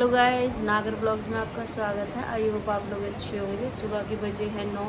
Hello guys, नागर blogs में आपका स्वागत है। आई होप आप लोग अच्छे होंगे। सुबह के बजे हैं 9,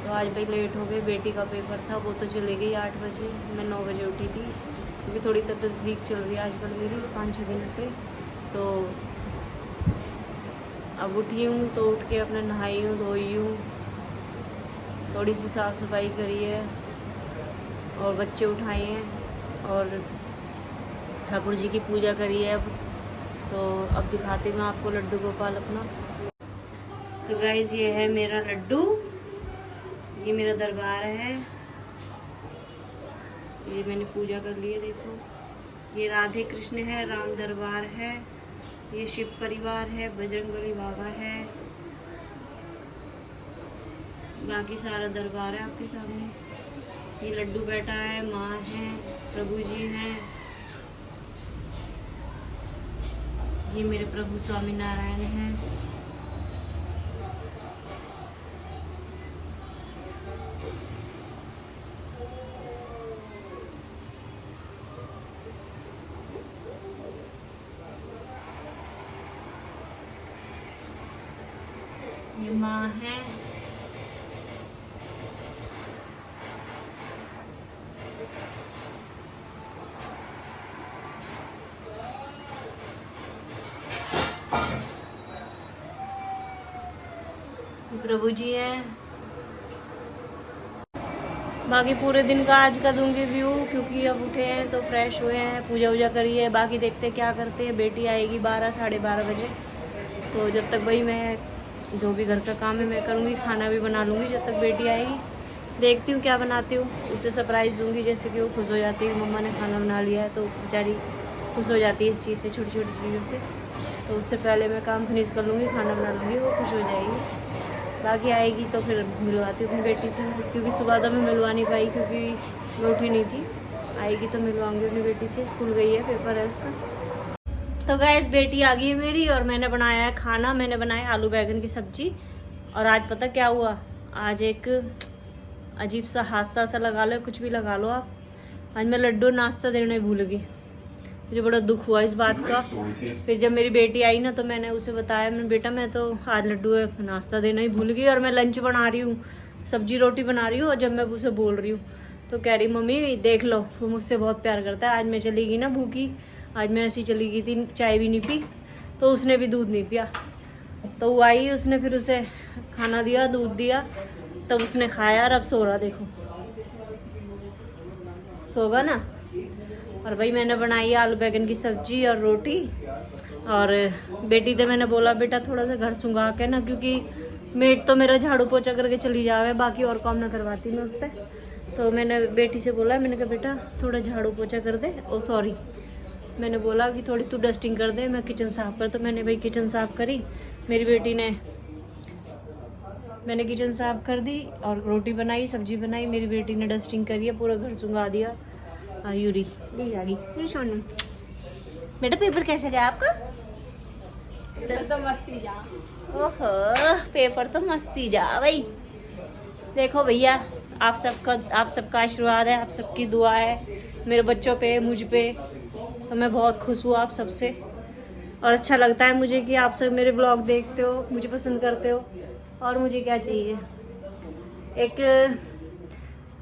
तो आज भाई लेट हो गए। बेटी का पेपर था, वो तो चले गई 8 बजे। मैं 9 बजे उठी थी क्योंकि थोड़ी तबीयत वीक चल रही है आजकल मेरी 5-6 दिन से। तो अब उठी हूँ, तो उठ के अपने नहाई हूँ, धोई हूँ, थोड़ी सी साफ़ सफाई करी है और बच्चे उठाए हैं और ठाकुर जी की पूजा करी है। तो अब दिखाती हूँ आपको लड्डू गोपाल अपना। तो गाइज ये है मेरा लड्डू, ये मेरा दरबार है। ये मैंने पूजा कर ली है, देखो। ये राधे कृष्ण है, राम दरबार है, ये शिव परिवार है, बजरंगबली बाबा है, बाकी सारा दरबार है आपके सामने। ये लड्डू बैठा है, माँ है, प्रभु जी हैं, ये मेरे प्रभु स्वामी नारायण हैं। ये माँ है, प्रभु जी हैं। बाकी पूरे दिन का आज का दूंगी व्यू, क्योंकि अब उठे हैं तो फ्रेश हुए हैं, पूजा वूजा करी है। बाकी देखते क्या करते हैं। बेटी आएगी 12-12:30 बजे, तो जब तक भाई मैं जो भी घर का काम है मैं करूँगी, खाना भी बना लूँगी जब तक बेटी आएगी। देखती हूँ क्या बनाती हूँ, उसे सरप्राइज़ दूँगी, जैसे कि वो खुश हो जाती है मम्मा ने खाना बना लिया है, तो बेचारी खुश हो जाती है इस चीज़ से, छोटी छोटी चीज़ों से। तो उससे पहले मैं काम फिनिश कर लूँगी, खाना बना लूँगी, वो खुश हो जाएगी। बाकी आएगी तो फिर मिलवाती हूँ अपनी बेटी से, क्योंकि सुबह तो मैं मिलवा नहीं पाई क्योंकि मैं उठी नहीं थी। आएगी तो मिलवाऊंगी अपनी बेटी से, स्कूल गई है, पेपर है उसका। तो गाइस बेटी आ गई है मेरी और मैंने बनाया है खाना। मैंने बनाया आलू बैंगन की सब्जी। और आज पता क्या हुआ, आज एक अजीब सा हादसा सा लगा लो, कुछ भी लगा लो आप। आज मैं लड्डू नाश्ता देने भूल गई, मुझे बड़ा दुख हुआ इस बात का। फिर जब मेरी बेटी आई ना, तो मैंने उसे बताया, मैंने बेटा मैं तो आज लड्डू नाश्ता देना ही भूल गई और मैं लंच बना रही हूँ, सब्जी रोटी बना रही हूँ। और जब मैं उसे बोल रही हूँ तो कह रही मम्मी देख लो, वो मुझसे बहुत प्यार करता है। आज मैं चली गई ना भूखी, आज मैं ऐसी चली गई थी, चाय भी नहीं पी, तो उसने भी दूध नहीं पिया। तो वो आई, उसने फिर उसे खाना दिया, दूध दिया, तब उसने खाया और अब सो रहा, देखो सोगा ना। और भाई मैंने बनाई आलू बैंगन की सब्जी और रोटी। और बेटी से मैंने बोला बेटा थोड़ा सा घर सुंगा के ना, क्योंकि मेड तो मेरा झाड़ू पोछा करके चली जावे, बाकी और काम ना करवाती मैं उससे। तो मैंने बेटी से बोला, मैंने कहा बेटा थोड़ा झाड़ू पोछा कर दे। ओ सॉरी, मैंने बोला कि थोड़ी तू डस्टिंग कर दे, मैं किचन साफ़ कर। तो मैंने भाई किचन साफ़ करी, मेरी बेटी ने, मैंने किचन साफ़ कर दी और रोटी बनाई, सब्जी बनाई, मेरी बेटी ने डस्टिंग करी है, पूरा घर सुंगा दिया। यूरी दी आ गई सोनू। बेटा पेपर कैसे गया आपका? पेपर तो मस्ती जा। ओहो, पेपर तो मस्ती जा भाई। देखो भैया, आप सबका आशीर्वाद है, आप सबकी दुआ है मेरे बच्चों पे, मुझ पे, तो मैं बहुत खुश हूँ आप सबसे। और अच्छा लगता है मुझे कि आप सब मेरे ब्लॉग देखते हो, मुझे पसंद करते हो। और मुझे क्या चाहिए, एक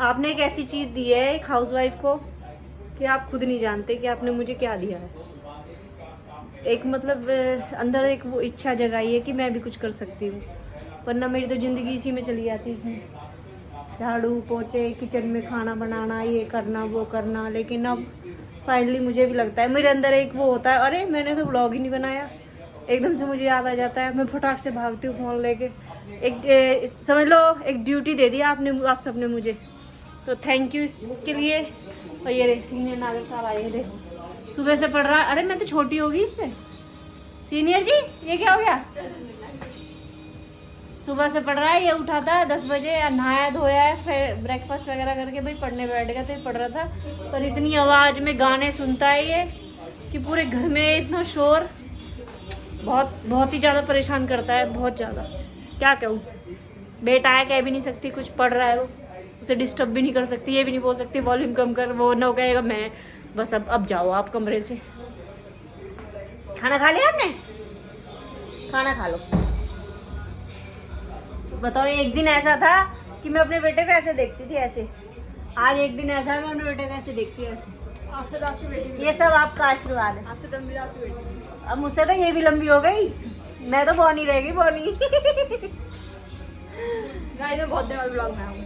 आपने एक ऐसी चीज़ दी है एक हाउसवाइफ को कि आप खुद नहीं जानते कि आपने मुझे क्या दिया है। एक मतलब अंदर एक वो इच्छा जगाई है कि मैं भी कुछ कर सकती हूँ, वरना मेरी तो ज़िंदगी इसी में चली जाती थी, झाड़ू पोछे, किचन में खाना बनाना, ये करना वो करना। लेकिन अब फाइनली मुझे भी लगता है, मेरे अंदर एक वो होता है, अरे मैंने तो ब्लॉग ही नहीं बनाया, एकदम से मुझे याद आ जाता है, मैं फटाक से भागती हूँ फ़ोन लेके। एक समझ लो एक ड्यूटी दे दिया आप सबने मुझे, तो थैंक यू इसके लिए। और ये सीनियर नागर साहब आए, देखो सुबह से पढ़ रहा है। अरे मैं तो छोटी होगी इससे। सीनियर जी ये क्या हो गया, सुबह से पढ़ रहा है, ये उठा था 10 बजे, नहाया धोया है, फिर ब्रेकफास्ट वगैरह करके भाई पढ़ने बैठ गया, तो पढ़ रहा था। पर इतनी आवाज़ में गाने सुनता है ये कि पूरे घर में इतना शोर, बहुत ही ज़्यादा परेशान करता है, बहुत ज़्यादा। क्या कहूँ, बेटा है, कह भी नहीं सकती, कुछ पढ़ रहा है वो, उसे डिस्टर्ब भी नहीं कर सकती, ये भी नहीं बोल सकती वॉल्यूम कम कर, वो ना कहेगा मैं बस अब जाओ आप कमरे से। खाना खा लिया आपने? खाना खा लो। बताओ, एक दिन ऐसा था कि मैं अपने बेटे को ऐसे देखती थी, ऐसे। आज एक दिन ऐसा है मैं अपने बेटे को ऐसे देखती हूँ, ऐसे। आपसे तो आपकी बेटी ये सब आपका आशीर्वाद है। आपसे लंबी आपकी बेटी। अब मुझसे तो ये भी लंबी हो गई, मैं तो बोनी रहेगी, बोनी। गाइस मैं बहुत दिन बाद ब्लॉग में आऊँ।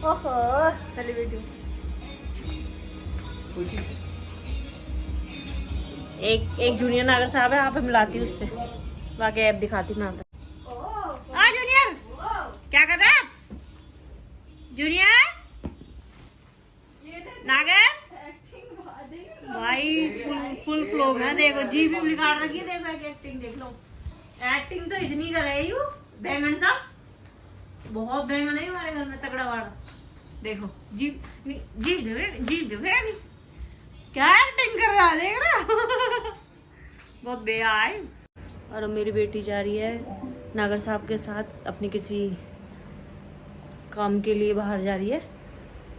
ओहो, सेलिब्रिटी हूँ। एक जूनियर नागर साहब है, आप मिलाती हूँ उससे, बाकी ऐप दिखाती मैं आपको। हाँ जूनियर, क्या कर रहा है जूनियर? नागर भाई फुल फ्लो में, देखो जी भी निकाल रखी है, देखो एक एक्टिंग देख लो। एक्टिंग तो इतनी कर रही हूँ, बैंगन साहब बहुत बैंगन है हमारे घर में, तगड़ा वाला। देखो जीप जीप देखे क्या एक्टिंग कर रहा है, देख रहा। बहुत बेया है। और अब मेरी बेटी जा रही है नागर साहब के साथ अपनी किसी काम के लिए बाहर जा रही है,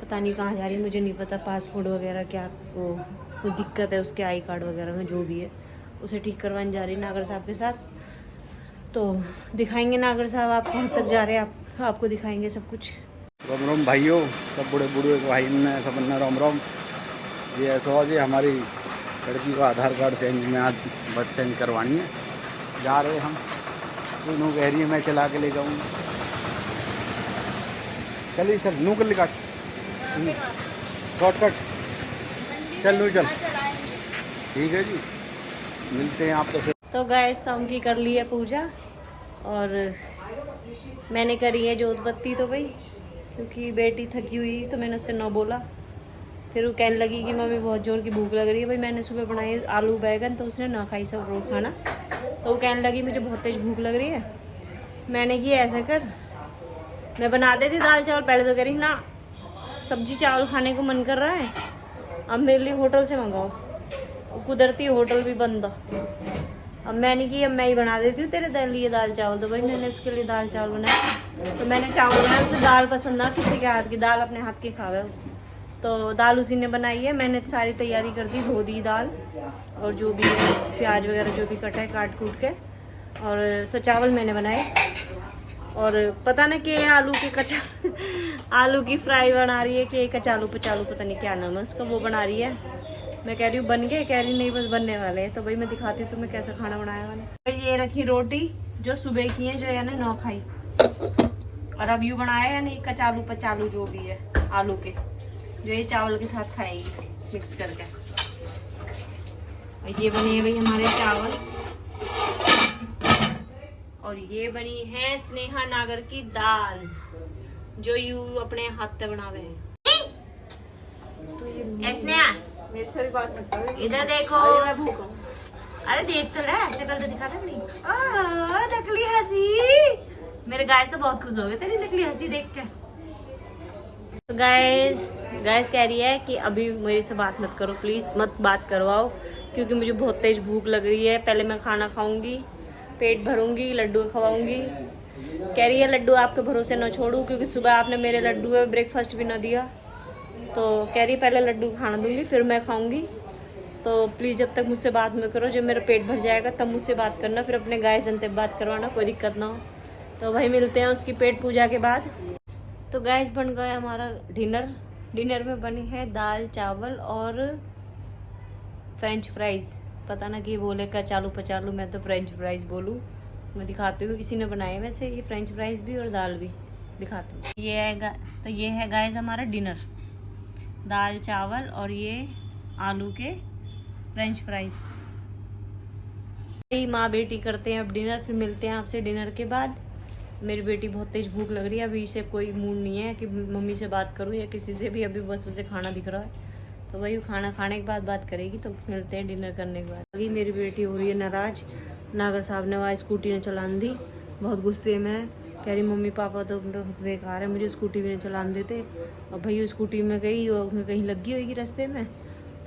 पता नहीं कहाँ जा रही है, मुझे नहीं पता। पासपोर्ट वगैरह क्या वो कोई दिक्कत है उसके, आई कार्ड वगैरह में जो भी है, उसे ठीक करवाने जा रही है नागर साहब के साथ। तो दिखाएंगे नागर साहब आप कहाँ तक जा रहे हैं, आपको दिखाएंगे सब कुछ। राम राम भाइयों, सब बड़े बूढ़े भाई ने सब ने राम राम। ये ऐसा हो जी, हमारी लड़की को आधार कार्ड चेंज में आज बर्थ चेंज करवानी है, जा रहे हम। नू कह रही है मैं चला के ले जाऊँगी। चलिए चल, नू कर ले काट शॉर्टकट, चल नू चल, ठीक है जी, मिलते हैं आपको फिर। तो गैस शाम की कर ली है पूजा, और मैंने करी है जोत बत्ती। तो भाई क्योंकि बेटी थकी हुई तो मैंने उससे न बोला, फिर वो कहने लगी कि मम्मी बहुत जोर की भूख लग रही है। भाई मैंने सुबह बनाई आलू बैगन, तो उसने ना खाई सब रोज खाना, तो वो कहने लगी मुझे बहुत तेज भूख लग रही है। मैंने कि ऐसा कर, मैं बना देती दाल चावल। पहले तो कह रही ना सब्जी चावल खाने को मन कर रहा है, अब मेरे लिए होटल से मंगाओ। कुदरती होटल भी बंद। अब मैंने कि अब मैं ही बना देती हूँ तेरे लिए दाल चावल। तो भाई मैंने उसके लिए दाल चावल बनाए। तो मैंने चावल बनाया, उसे दाल पसंद ना किसी के हाथ की, दाल अपने हाथ की खावे। तो दाल उसी ने बनाई है, मैंने सारी तैयारी कर दी, धो दी दाल और जो भी है प्याज वगैरह जो भी कटा है काट कूट के, और सो चावल मैंने बनाए। और पता नहीं कि आलू के आलू की फ्राई बना रही है कि कचालू पचालू, पता नहीं क्या नाम है उसका, वो बना रही है। मैं कह रही हूँ बन गए, कह रही नहीं बस बनने वाले हैं। तो भाई मैं दिखाती हूँ तुम्हें कैसा खाना बनाया मैंने। ये रखी रोटी जो सुबह की है, जो है ना नौ खाई, और अब यूँ बनाया है नहीं कचालू पचालू जो भी है आलू के, जो ये चावल के साथ खाएगी मिक्स करके। और ये बनी है भाई हमारे चावल, और ये बनी है स्नेहा नागर की दाल, जो यू अपने हाथ से बनावे हैं। तो ये स्नेहा मेरे से भी बात मत करो, इधर देखो। अरे मैं भूखा हूँ। अरे देख तो रहा है, शक्ल तो दिखा दे अपनी। नकली हंसी, मेरे गाइस तो बहुत खुश हो गए तेरी नकली हंसी देख के। तो गाइस कह रही है कि अभी मेरे से बात मत करो, प्लीज मत बात करवाओ, क्योंकि मुझे बहुत तेज भूख लग रही है। पहले मैं खाना खाऊंगी, पेट भरूंगी, लड्डू खवाऊंगी। कह रही है लड्डू आपके भरोसे न छोड़ू, क्योंकि सुबह आपने मेरे लड्डू में ब्रेकफास्ट भी ना दिया। तो कह रही पहले लड्डू खाना दूंगी फिर मैं खाऊंगी। तो प्लीज़ जब तक मुझसे बात मत करो, जब मेरा पेट भर जाएगा तब मुझसे बात करना, फिर अपने गाय जनते बात करवाना, कोई दिक्कत ना हो। तो भाई मिलते हैं उसकी पेट पूजा के बाद। तो गैस बन गया हमारा डिनर में बनी है दाल चावल और फ्रेंच फ्राइज़। पता ना कि बोले कचालू पचालू, मैं तो फ्रेंच फ्राइज़ बोलूँ। मैं दिखाती हूँ किसी ने बनाए वैसे, ये फ्रेंच फ्राइज़ भी और दाल भी दिखाती हूँ। तो ये है गाइस हमारा डिनर, दाल चावल और ये आलू के फ्रेंच फ्राइज। माँ बेटी करते हैं अब डिनर, फिर मिलते हैं आपसे डिनर के बाद। मेरी बेटी बहुत तेज भूख लग रही है, अभी इसे कोई मूड नहीं है कि मम्मी से बात करूँ या किसी से भी, अभी बस उसे खाना दिख रहा है। तो वही खाना खाने के बाद बात करेगी। तो मिलते हैं डिनर करने के बाद। अभी मेरी बेटी हो रही है नाराज, नागर साहब ने वहाँ स्कूटी ने चलान दी, बहुत गुस्से में है। कह रही मम्मी पापा तो बेकार है, मुझे स्कूटी भी नहीं चलान देते। और भाई स्कूटी में गई और कहीं लगी होगी रास्ते में,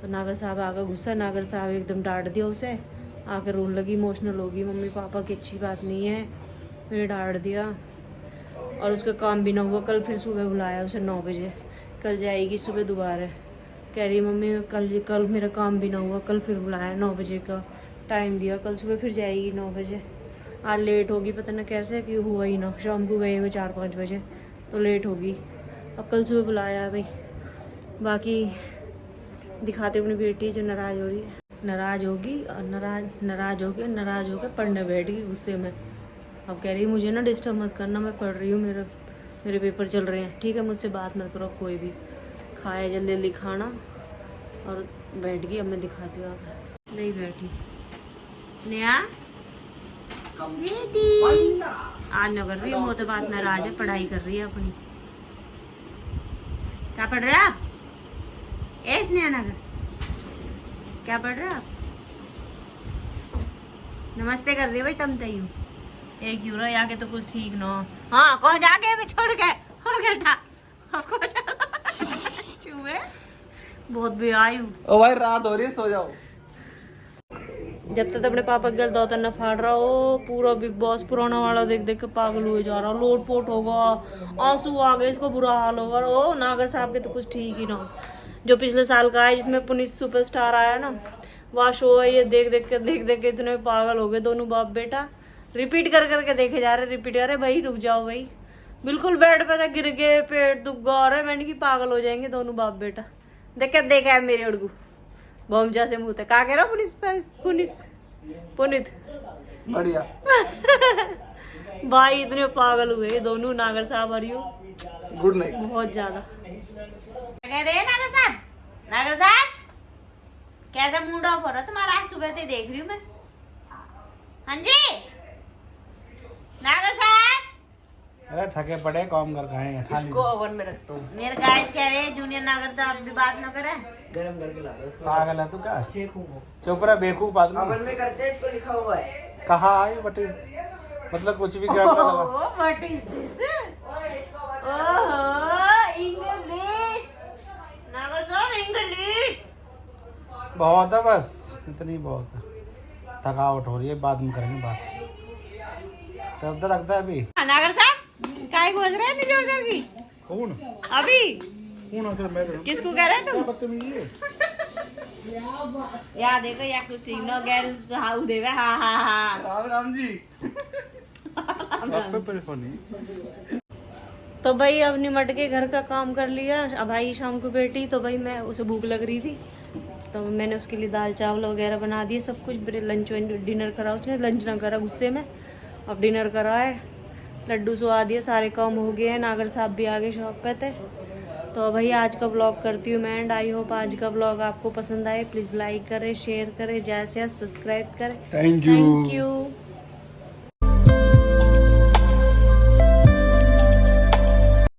तो नागर साहब आकर गुस्सा, नागर साहब एकदम डांट दिया उसे, आकर रोने लगी, इमोशनल होगी। मम्मी पापा की अच्छी बात नहीं है, मैंने डांट दिया। और उसका काम भी ना हुआ, कल फिर सुबह बुलाया उसे 9 बजे, कल जाएगी सुबह दोबारा। कह रही मम्मी कल मेरा काम भी ना हुआ, कल फिर बुलाया 9 बजे का टाइम दिया, कल सुबह फिर जाएगी 9 बजे। आज लेट होगी, पता ना कैसे कि हुआ ही ना, शाम को गए हुए 4-5 बजे तो लेट होगी। अब कल सुबह बुलाया है भाई। बाकी दिखाते अपनी बेटी जो नाराज़ हो रही है, नाराज़ होगी और नाराज़ होकर पढ़ने बैठेगी गुस्से में। अब कह रही है मुझे ना डिस्टर्ब मत करना, मैं पढ़ रही हूँ, मेरे पेपर चल रहे हैं। ठीक है, मुझसे बात मत करो कोई भी। खाया जल्दी जल्दी खाना और बैठ गई। अब मैं दिखाती हूँ, आप नहीं बैठी नया आज न कर रही है, मोते बात नाराज है, पढ़ाई कर रही है अपनी। क्या पढ़ रहे हैं आप? एस नया नगर क्या पढ़ रहे हैं आप? नमस्ते कर रही है भाई, तम तई हूँ एक यूरो आके तो कुछ ठीक ना। हाँ कौन जाके मैं छोड़ के हो गया था चूहे बहुत भी आई हूँ। ओ भाई रात हो रही है, सो जाओ। जब तक अपने पापा के गल दो तन फाड़ रहा हो, पूरा बिग बॉस पुराना वाला देख देख के पागल हुए जा रहा, लोट पोट होगा, आंसू आ गए, इसको बुरा हाल होगा। ओ नागर साहब के तो कुछ ठीक ही ना। जो पिछले साल का है जिसमें पुनीत सुपरस्टार आया ना, वह शो है, ये देख देख के इतने पागल हो गए दोनों बाप बेटा। रिपीट कर करके देखे जा रहे, रिपीट कर रहे। भाई रुक जाओ भाई, बिल्कुल बेड पे गिर गए, पेट दुख गा रहे, मैंने की पागल हो जाएंगे दोनों बाप बेटा। देखा है मेरे उड़गू बॉम्जा से मुंह तक का कह रहा पुनित बढ़िया भाई इतने पागल हुए दोनों नागर साहब हरियो गुड नाइट। बहुत ज्यादा कह रहे हैं नागर साहब कैसा मूड ऑफ हो रहा तुम्हारा? आज सुबह से देख रही हूँ मैं। हाँ जी नागर साहब, अरे थके पड़े काम कर खाए इसको ओवन में रखता हूँ। मेरे गाइस कह रहे हैं जूनियर नागर साहब भी बात न करे, गरम करके ला दो। पागल है तू क्या? चुप रहा बेवकूफ आदमी। ओवन में करते हैं, इसको लिखा हुआ है। कहाँ आई बट इज मतलब कुछ भी कैमरा लगा। What is this? ओहो इंग्लिश नागर साहब, इंग्लिश बहुत है, बस इतनी बहुत है। थकावट हो रही है, बाद में करेंगे बात। तब तो लगता है अभी नागर साहब काय खोज रहे हैं जोर जोर की? कौन अभी कौन आकर मैं किसको कह रहे हैं तुम? बदतमीजी है। या देखो या कुछ ठीक ना गैल हाउ देवे। हाँ हाँ हाँ राम राम जी। आप पे परेशानी। तो भाई अब निमट के घर का काम कर लिया। अब आई शाम को बेटी, तो भाई मैं उसे भूख लग रही थी तो मैंने उसके लिए दाल चावल वगैरह बना दिए, सब कुछ। लंच डिनर करा उसने, लंच ना करा गुस्से में, अब डिनर करा है। लड्डू सुहा दिए, सारे काम हो गए हैं। नागर साहब भी आ गए शॉप पे थे। तो भाई आज का ब्लॉग करती हूँ मैं एंड। आई होप आज का ब्लॉग आपको पसंद आए। प्लीज़ लाइक करें, शेयर करें, जैसे सब्सक्राइब करें। Thank you.